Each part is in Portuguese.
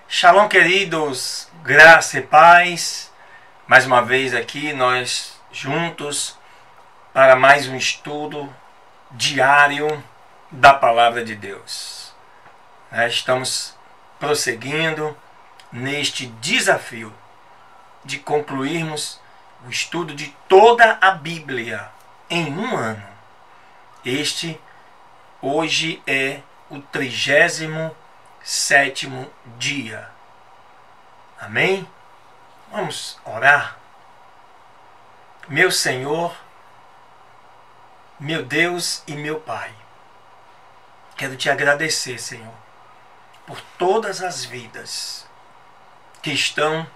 Shalom, queridos, graça e paz. Mais uma vez aqui nós juntos para mais um estudo diário da Palavra de Deus. Estamos prosseguindo neste desafio de concluirmos o estudo de toda a Bíblia em um ano. Hoje é o 37º dia. Amém? Vamos orar. Meu Senhor, meu Deus e meu Pai, quero te agradecer, Senhor, por todas as vidas que estão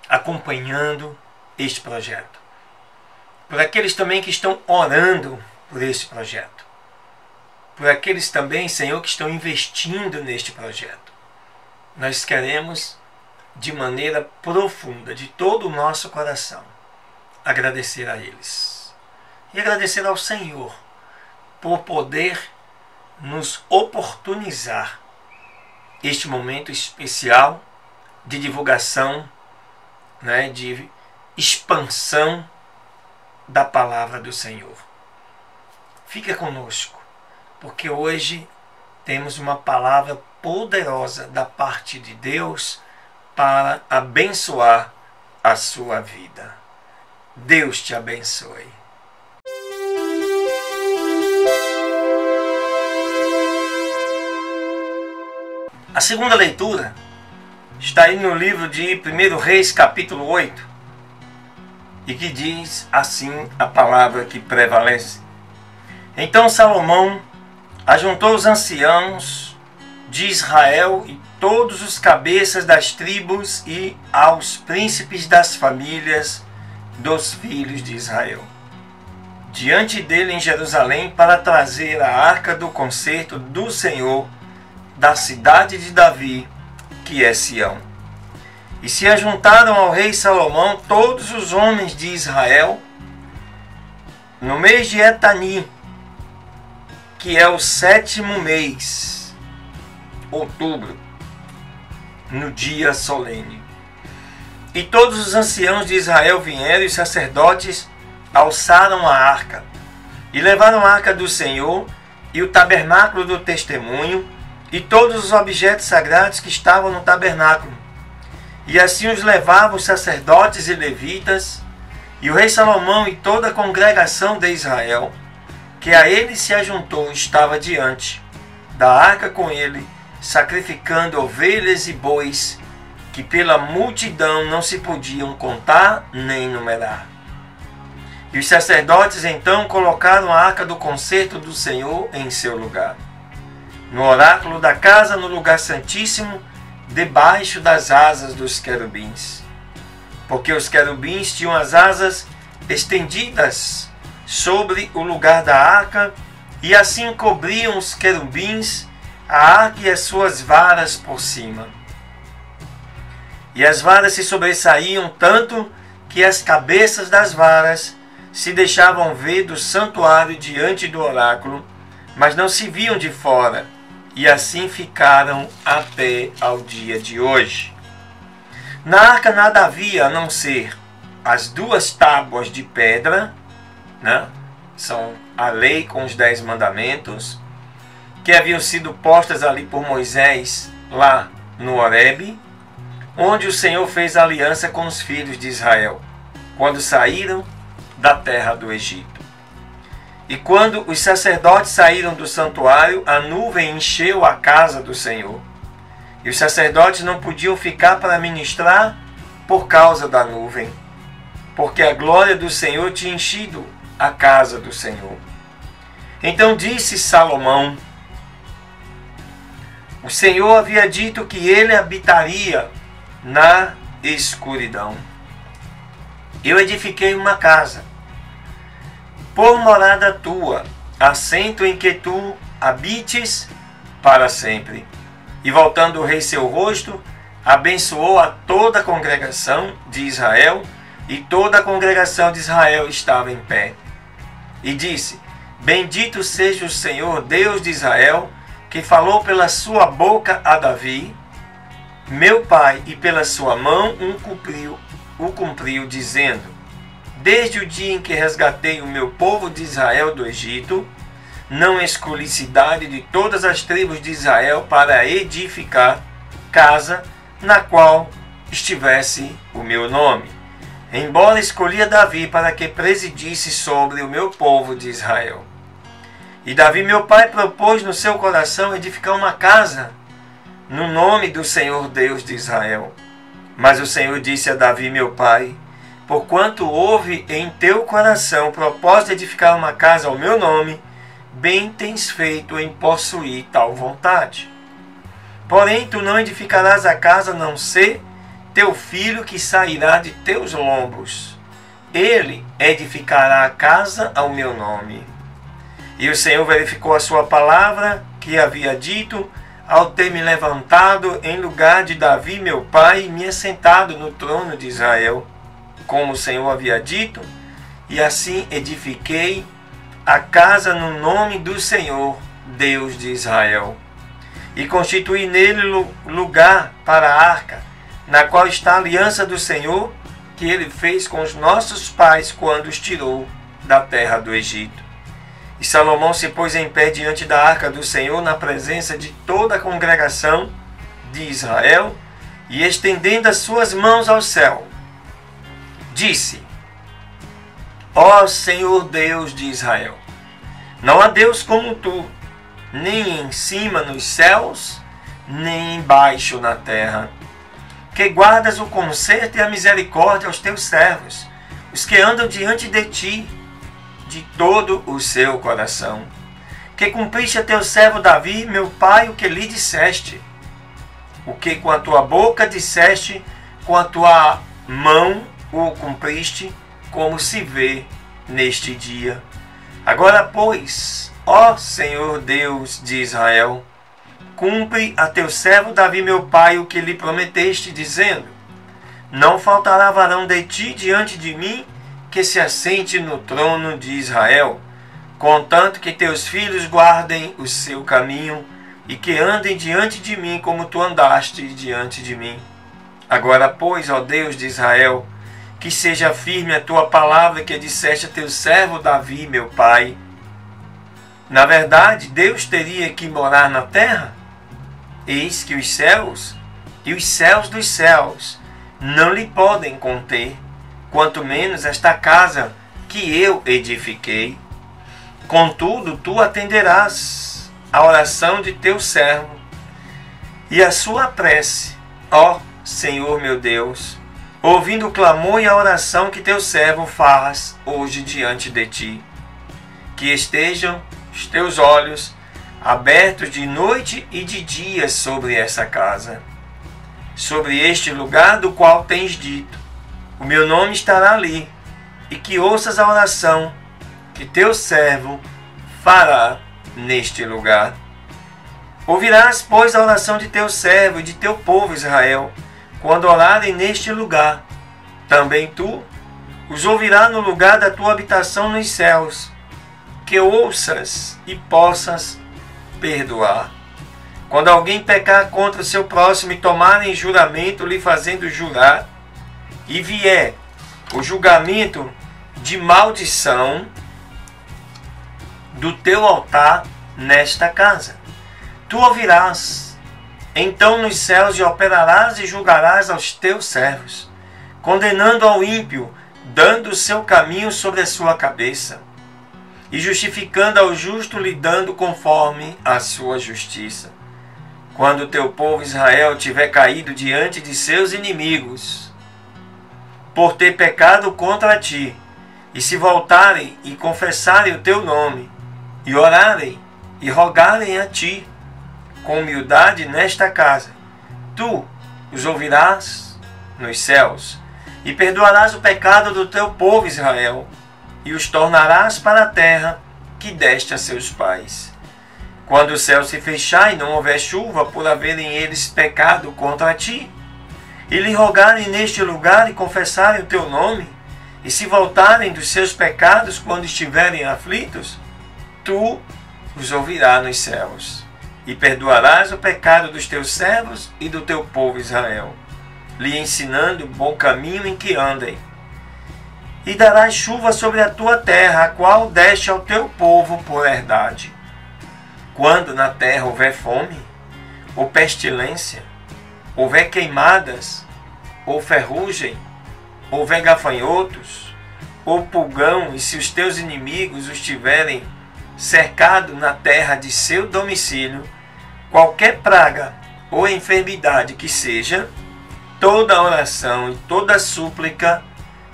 acompanhando este projeto, por aqueles também que estão orando por este projeto, por aqueles também, Senhor, que estão investindo neste projeto. Nós queremos, de maneira profunda, de todo o nosso coração, agradecer a eles. E agradecer ao Senhor por poder nos oportunizar este momento especial de divulgação, de expansão da palavra do Senhor. Fica conosco, porque hoje temos uma palavra poderosa da parte de Deus para abençoar a sua vida. Deus te abençoe. A segunda leitura está aí no livro de 1 Reis, capítulo 8, e que diz assim a palavra que prevalece. Então Salomão ajuntou os anciãos de Israel e todos os cabeças das tribos e aos príncipes das famílias dos filhos de Israel diante dele em Jerusalém para trazer a arca do concerto do Senhor da cidade de Davi, que é Sião. E se ajuntaram ao rei Salomão todos os homens de Israel no mês de Etani, que é o 7º mês, outubro, no dia solene. E todos os anciãos de Israel vieram, e os sacerdotes alçaram a arca, e levaram a arca do Senhor, e o tabernáculo do testemunho, e todos os objetos sagrados que estavam no tabernáculo. E assim os levavam os sacerdotes e levitas, e o rei Salomão e toda a congregação de Israel, que a ele se ajuntou, estava diante da arca com ele, sacrificando ovelhas e bois, que pela multidão não se podiam contar nem numerar. E os sacerdotes então colocaram a arca do concerto do Senhor em seu lugar, no oráculo da casa, no lugar santíssimo, debaixo das asas dos querubins. Porque os querubins tinham as asas estendidas sobre o lugar da arca, e assim cobriam os querubins a arca e as suas varas por cima. E as varas se sobressaíam tanto que as cabeças das varas se deixavam ver do santuário diante do oráculo, mas não se viam de fora, e assim ficaram até ao dia de hoje. Na arca nada havia a não ser as 2 tábuas de pedra, são a lei com os 10 mandamentos, que haviam sido postas ali por Moisés, lá no Horebe, onde o Senhor fez aliança com os filhos de Israel, quando saíram da terra do Egito. E quando os sacerdotes saíram do santuário, a nuvem encheu a casa do Senhor. E os sacerdotes não podiam ficar para ministrar por causa da nuvem, porque a glória do Senhor tinha enchido a casa do Senhor. Então disse Salomão: o Senhor havia dito que ele habitaria na escuridão. Eu edifiquei uma casa, por morada tua, assento em que tu habites para sempre. E voltando o rei seu rosto, abençoou a toda a congregação de Israel, e toda a congregação de Israel estava em pé. E disse: bendito seja o Senhor, Deus de Israel, que falou pela sua boca a Davi, meu pai, e pela sua mão o cumpriu, dizendo: desde o dia em que resgatei o meu povo de Israel do Egito, não escolhi cidade de todas as tribos de Israel para edificar casa na qual estivesse o meu nome, embora escolhi a Davi para que presidisse sobre o meu povo de Israel. E Davi, meu pai, propôs no seu coração edificar uma casa no nome do Senhor Deus de Israel. Mas o Senhor disse a Davi, meu pai: porquanto houve em teu coração o propósito de edificar uma casa ao meu nome, bem tens feito em possuir tal vontade. Porém, tu não edificarás a casa, a não ser teu filho que sairá de teus lombos. Ele edificará a casa ao meu nome. E o Senhor verificou a sua palavra que havia dito, ao ter me levantado em lugar de Davi, meu pai, e me assentado no trono de Israel, como o Senhor havia dito, e assim edifiquei a casa no nome do Senhor, Deus de Israel. E constituí nele lugar para a arca, na qual está a aliança do Senhor, que ele fez com os nossos pais quando os tirou da terra do Egito. E Salomão se pôs em pé diante da arca do Senhor, na presença de toda a congregação de Israel, e estendendo as suas mãos ao céu, disse: ó Senhor Deus de Israel, não há Deus como tu, nem em cima nos céus, nem embaixo na terra, que guardas o conserto e a misericórdia aos teus servos, os que andam diante de ti, de todo o seu coração, que cumpriste a teu servo Davi, meu pai, o que lhe disseste, o que com a tua boca disseste, com a tua mão o cumpriste, como se vê neste dia. Agora, pois, ó Senhor Deus de Israel, cumpre a teu servo Davi, meu pai, o que lhe prometeste, dizendo: não faltará varão de ti diante de mim, que se assente no trono de Israel, contanto que teus filhos guardem o seu caminho e que andem diante de mim como tu andaste diante de mim. Agora, pois, ó Deus de Israel, que seja firme a tua palavra que disseste a teu servo Davi, meu pai. Na verdade, Deus teria que morar na terra? Eis que os céus e os céus dos céus não lhe podem conter, quanto menos esta casa que eu edifiquei. Contudo, tu atenderás a oração de teu servo e a sua prece, ó Senhor meu Deus, ouvindo o clamor e a oração que teu servo faz hoje diante de ti. Que estejam os teus olhos abertos de noite e de dia sobre essa casa, sobre este lugar do qual tens dito: o meu nome estará ali, e que ouças a oração que teu servo fará neste lugar. Ouvirás, pois, a oração de teu servo e de teu povo Israel, quando orarem neste lugar. Também tu os ouvirás no lugar da tua habitação nos céus, que ouças e possas perdoar. Quando alguém pecar contra o seu próximo e tomar em juramento, lhe fazendo jurar, e vier o julgamento de maldição do teu altar nesta casa, tu ouvirás então nos céus e operarás e julgarás aos teus servos, condenando ao ímpio, dando o seu caminho sobre a sua cabeça, e justificando ao justo, lhe dando conforme a sua justiça. Quando o teu povo Israel tiver caído diante de seus inimigos, por ter pecado contra ti, e se voltarem e confessarem o teu nome, e orarem e rogarem a ti, com humildade nesta casa, tu os ouvirás nos céus, e perdoarás o pecado do teu povo Israel, e os tornarás para a terra que deste a seus pais. Quando o céu se fechar e não houver chuva, por haverem eles pecado contra ti, e lhe rogarem neste lugar e confessarem o teu nome, e se voltarem dos seus pecados quando estiverem aflitos, tu os ouvirás nos céus, e perdoarás o pecado dos teus servos e do teu povo Israel, lhe ensinando o bom caminho em que andem. E darás chuva sobre a tua terra, a qual deste ao teu povo por herdade. Quando na terra houver fome, ou pestilência, houver queimadas, ou ferrugem, houver gafanhotos, ou pulgão, e se os teus inimigos os tiverem cercado na terra de seu domicílio, qualquer praga ou enfermidade que seja, toda oração e toda súplica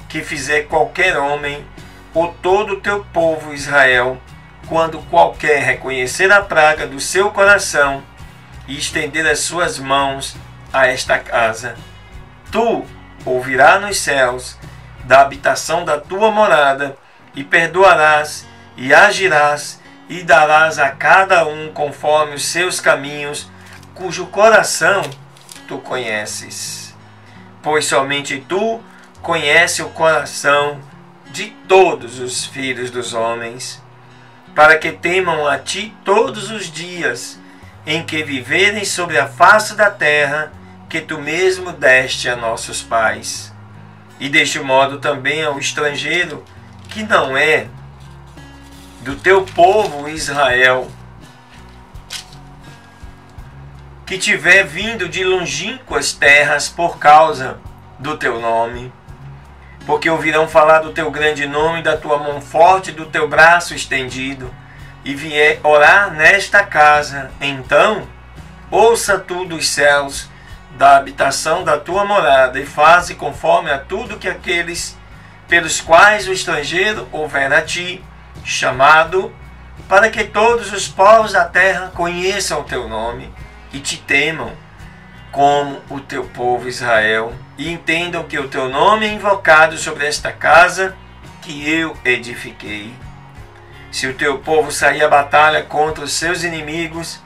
que fizer qualquer homem ou todo o teu povo Israel, quando qualquer reconhecer a praga do seu coração e estender as suas mãos a esta casa, tu ouvirás nos céus da habitação da tua morada e perdoarás e agirás e darás a cada um conforme os seus caminhos, cujo coração tu conheces. Pois somente tu conheces o coração de todos os filhos dos homens, para que temam a ti todos os dias em que viverem sobre a face da terra que tu mesmo deste a nossos pais. E deste modo também ao estrangeiro, que não é do teu povo Israel, que tiver vindo de longínquas terras por causa do teu nome, porque ouvirão falar do teu grande nome, da tua mão forte, do teu braço estendido, e vier orar nesta casa, então ouça tu dos céus, da habitação da tua morada, e faze conforme a tudo que aqueles pelos quais o estrangeiro houver a ti chamado, para que todos os povos da terra conheçam o teu nome e te temam, como o teu povo Israel, e entendam que o teu nome é invocado sobre esta casa que eu edifiquei. Se o teu povo sair à batalha contra os seus inimigos,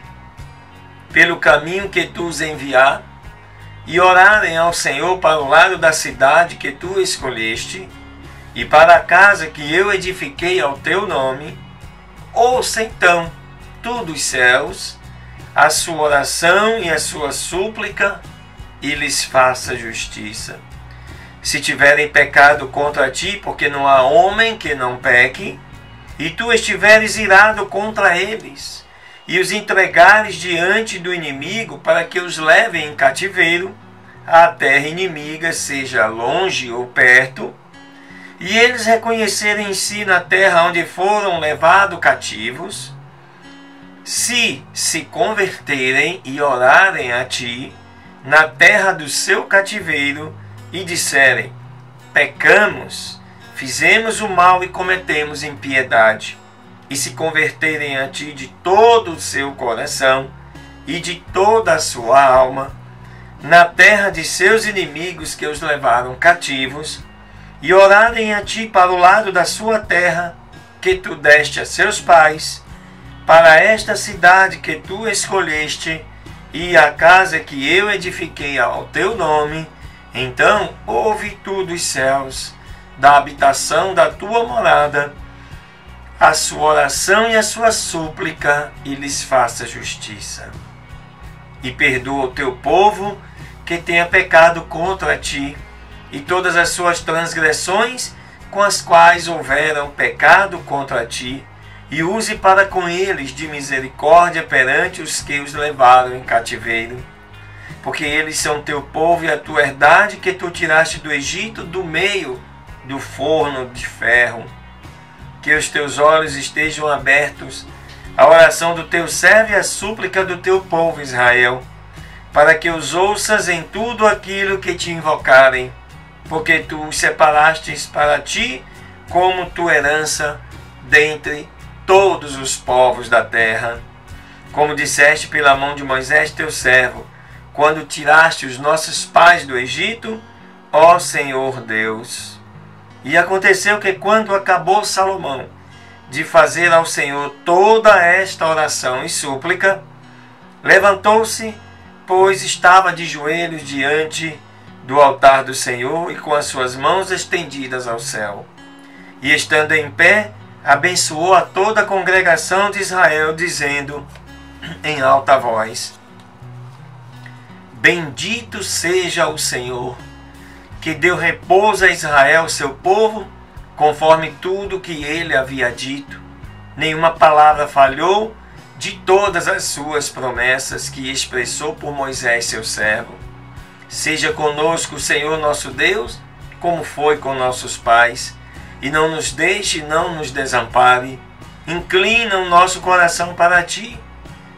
pelo caminho que tu os enviar, e orarem ao Senhor para o lado da cidade que tu escolheste, e para a casa que eu edifiquei ao teu nome, ouça então tu dos céus a sua oração e a sua súplica, e lhes faça justiça. Se tiverem pecado contra ti, porque não há homem que não peque, e tu estiveres irado contra eles, e os entregares diante do inimigo para que os levem em cativeiro, à terra inimiga, seja longe ou perto, e eles reconhecerem em si na terra onde foram levados cativos, se converterem e orarem a ti na terra do seu cativeiro e disserem: pecamos, fizemos o mal e cometemos impiedade, e se converterem a ti de todo o seu coração e de toda a sua alma, na terra de seus inimigos que os levaram cativos, e orarem a ti para o lado da sua terra que tu deste a seus pais, para esta cidade que tu escolheste, e a casa que eu edifiquei ao teu nome, então ouve tu dos céus, da habitação da tua morada, a sua oração e a sua súplica, e lhes faça justiça. E perdoa o teu povo que tenha pecado contra ti, e todas as suas transgressões com as quais houveram pecado contra ti, e use para com eles de misericórdia perante os que os levaram em cativeiro. Porque eles são teu povo e a tua herdade que tu tiraste do Egito, do meio do forno de ferro. Que os teus olhos estejam abertos à oração do teu servo e à súplica do teu povo Israel, para que os ouças em tudo aquilo que te invocarem, porque tu os separastes para ti como tua herança dentre todos os povos da terra, como disseste pela mão de Moisés teu servo, quando tiraste os nossos pais do Egito, ó Senhor Deus. E aconteceu que quando acabou Salomão de fazer ao Senhor toda esta oração e súplica, levantou-se, pois estava de joelhos diante do altar do Senhor e com as suas mãos estendidas ao céu. E estando em pé, abençoou a toda a congregação de Israel, dizendo: em alta voz: Bendito seja o Senhor, que deu repouso a Israel, seu povo, conforme tudo que ele havia dito. Nenhuma palavra falhou de todas as suas promessas que expressou por Moisés, seu servo. Seja conosco o Senhor nosso Deus, como foi com nossos pais, e não nos deixe, não nos desampare. Inclina o nosso coração para ti,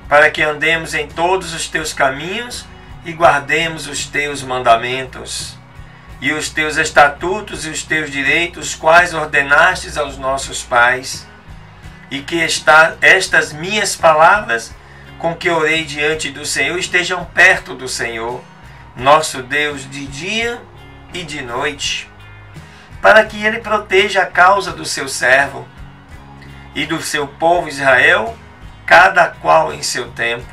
para que andemos em todos os teus caminhos e guardemos os teus mandamentos e os teus estatutos e os teus direitos, quais ordenastes aos nossos pais. E que estas minhas palavras, com que orei diante do Senhor, estejam perto do Senhor, nosso Deus, de dia e de noite, para que Ele proteja a causa do seu servo e do seu povo Israel, cada qual em seu tempo,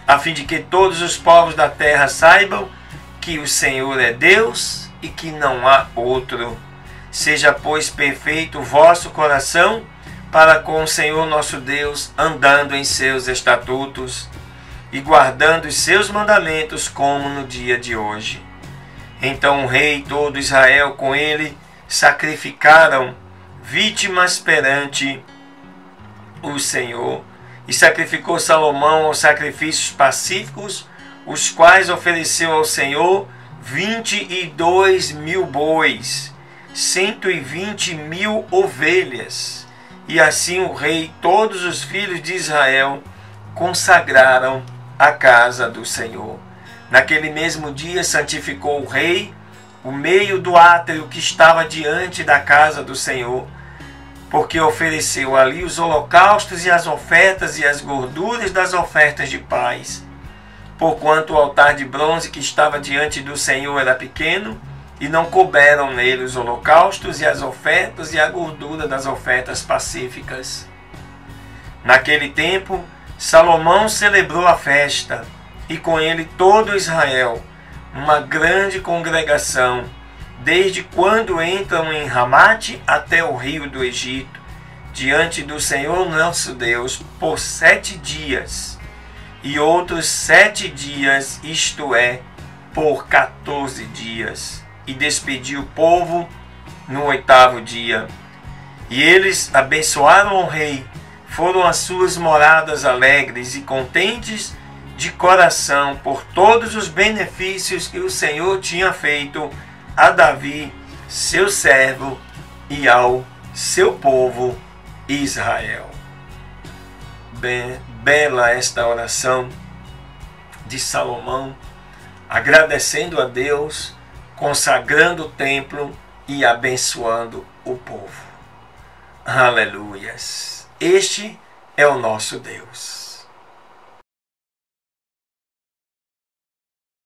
a fim de que todos os povos da terra saibam que o Senhor é Deus e que não há outro. Seja, pois, perfeito o vosso coração para com o Senhor nosso Deus, andando em seus estatutos e guardando os seus mandamentos, como no dia de hoje. Então o rei e todo Israel com ele sacrificaram vítimas perante o Senhor. E sacrificou Salomão aos sacrifícios pacíficos, os quais ofereceu ao Senhor 22.000 bois, 120.000 ovelhas. E assim o rei e todos os filhos de Israel consagraram a casa do Senhor. Naquele mesmo dia santificou o rei o meio do átrio que estava diante da casa do Senhor, porque ofereceu ali os holocaustos e as ofertas e as gorduras das ofertas de paz. Porquanto o altar de bronze que estava diante do Senhor era pequeno, e não couberam nele os holocaustos e as ofertas e a gordura das ofertas pacíficas. Naquele tempo, Salomão celebrou a festa, e com ele todo Israel, uma grande congregação, desde quando entram em Ramate até o rio do Egito, diante do Senhor nosso Deus, por 7 dias, e outros 7 dias, isto é, por 14 dias. E despediu o povo no 8º dia. E eles abençoaram o rei, foram às suas moradas alegres e contentes de coração por todos os benefícios que o Senhor tinha feito a Davi, seu servo, e ao seu povo Israel. Bela esta oração de Salomão, agradecendo a Deus, consagrando o templo e abençoando o povo. Aleluias! Este é o nosso Deus.